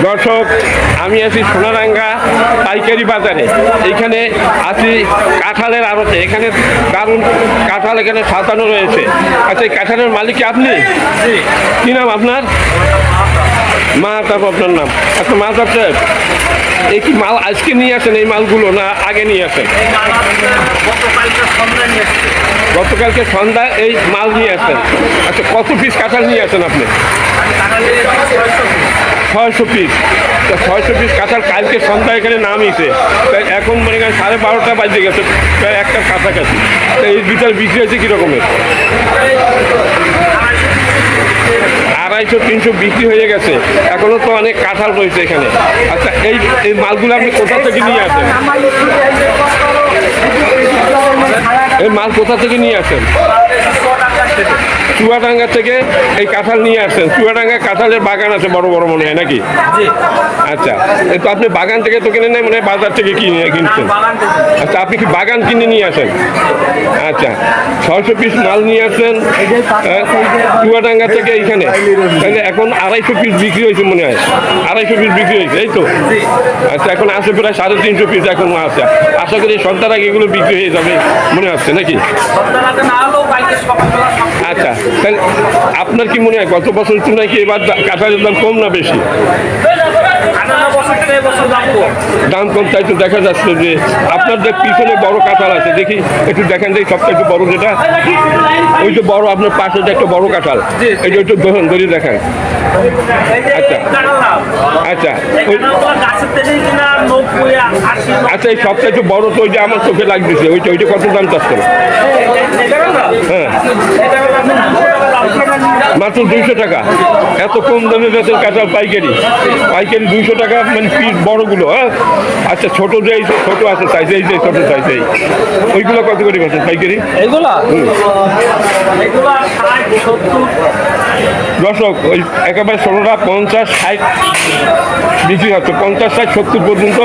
দর্শক, আমি আছি সোনারাঙ্গা পাইকারি বাজারে। এইখানে আছি কাঁঠালের আড়তে। এখানে দারুণ কাঁঠাল এখানে সাজানো রয়েছে। আচ্ছা, এই কাঁঠালের মালিক কি আপনি? কি নাম আপনার? মাহাতাব আপনার নাম। আচ্ছা মাহাতাব সাহেব, এই কি মাল আজকে নিয়ে আসেন এই মালগুলো, না আগে নিয়ে আসেন? গতকালকে সন্ধ্যা এই মাল নিয়ে আসেন। আচ্ছা, কত পিস কাঁঠাল নিয়ে আসেন আপনি? 600 পিস। 600 পিস কাঁঠাল কালকে সন্ধ্যা এখানে নামিয়েছে। তাই এখন মনে করেন 12:30 বাজে গেছে, প্রায় একটা কাছাকাছি। তো এই ভিতরে বিক্রি হয়েছে কীরকমের? 250-300 বিক্রি হয়ে গেছে। এখনও তো অনেক কাঁঠাল রয়েছে এখানে। আচ্ছা, এই মালগুলো আপনি কোথা থেকে নিয়ে আসেন? এই মাল কোথা থেকে নিয়ে আসেন? চুয়াডাঙ্গা থেকে এই কাঁঠাল নিয়ে আসছেন। চুয়াডাঙ্গা কাঁঠালের বাগান আছে বড় বড় মনে হয় নাকি? আচ্ছা, তো আপনি বাগান থেকে তো কিনে নেই, মানে বাজার থেকে কিনছেন? আচ্ছা, আপনি কি বাগান কিনে নিয়ে আসেন? আচ্ছা, 600 পিস মাল নিয়ে আসছেন চুয়াডাঙ্গা থেকে এইখানে। তাহলে এখন 250 পিস বিক্রি হয়েছে মনে হয়। 250 পিস বিক্রি হয়েছে, এই তো? আচ্ছা, এখন আছে প্রায় 350 পিস এখনো আছে। আশা করি সন্ধ্যার আগে এগুলো বিক্রি হয়ে যাবে মনে হচ্ছে নাকি? আচ্ছা, তাহলে আপনার কি মনে হয় গত বছর তুলনায় কি এবার কাঁঠালের দাম কম না বেশি? দাম কম, তাই তো দেখা যাচ্ছে যে আপনার যে পিছনে বড় কাঁঠাল আছে, দেখি একটু দেখেন, দেখি সবচেয়ে একটু বড় যেটা, ওই যে বড় আপনার পাশে যে একটা বড় কাঁঠাল, এইটা একটু ধরে দেখেন। আচ্ছা আচ্ছা আচ্ছা, এই সবচেয়ে একটু বড় তো ওই যে আমার চোখে লাগতেছে, ওইটা কত দাম চাচ্ছেন? হ্যাঁ, মাত্র 200 টাকা। এত কম দামে বেচেন কাঁঠাল পাইকারি? 200 টাকা, মানে পিস বড়গুলো? হ্যাঁ, আচ্ছা, ছোটো যে ছোট আছে সাইজ, এই যে ছোটো সাইজ, এই ওইগুলো কত করে বেচেন পাইকারি? এইগুলা দর্শক, ওই একেবারে 16টা 50, 60 বিক্রি হচ্ছে। 50, 60, 70 পর্যন্ত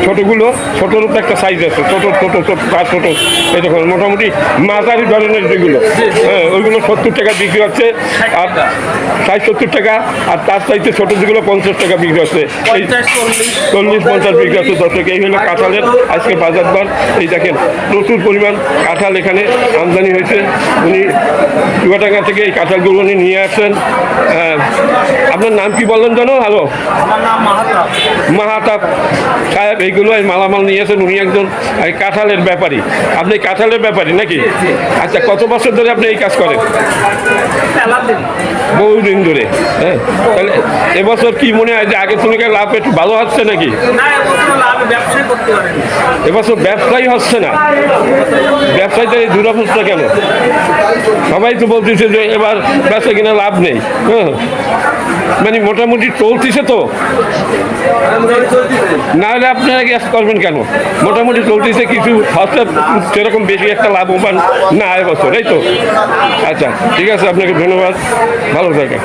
ছোটোগুলো। ছোটোরও তো একটা সাইজ আছে, ছোটো এই দেখুন, মোটামুটি মাঝারি ধরনের যেগুলো, হ্যাঁ, ওইগুলো 70 টাকা বিক্রি হচ্ছে, আর 60-70 টাকা। আর তার চাইতে ছোটো যেগুলো 50 টাকা বিক্রি হচ্ছে, 40-50 বিক্রি হচ্ছে। দর্শক, এই হলো কাঁঠালের আজকে বাজার দর। এই দেখেন, প্রচুর পরিমাণ কাঁঠাল এখানে আমদানি হয়েছে। উনি চুয়াডাঙ্গা থেকে এই কাঁঠালগুলো নিয়ে আসেন। আপনার নাম কি বললেন জানো? হ্যালো, মাহাতাব সাহেব এইগুলো এই মালামাল নিয়ে আসেন। উনি একজন কাঁঠালের ব্যাপারী। আপনি কাঁঠালের ব্যাপারী নাকি? আচ্ছা, কত বছর ধরে আপনি এই কাজ করেন? বহুদিন ধরে। হ্যাঁ, তাহলে এবছর কি মনে হয় যে আগে তুলনায় লাভ একটু ভালো হচ্ছে নাকি? এবছর ব্যবসাই হচ্ছে না। ব্যবসায়ীতে এই দুরবস্থা কেন? সবাই তো বলতেছে যে এবার ব্যবসা কিনা লাভ নেই। হ্যাঁ, মানে মোটামুটি চলতেছে তো, না হলে আপনারা গ্যাস করবেন কেন? মোটামুটি চলতেছে, কিছু হচ্ছে, সেরকম বেশি একটা লাভবান না এবছর, এই তো? আচ্ছা, ঠিক আছে, আপনাকে ধন্যবাদ, ভালো থাকেন।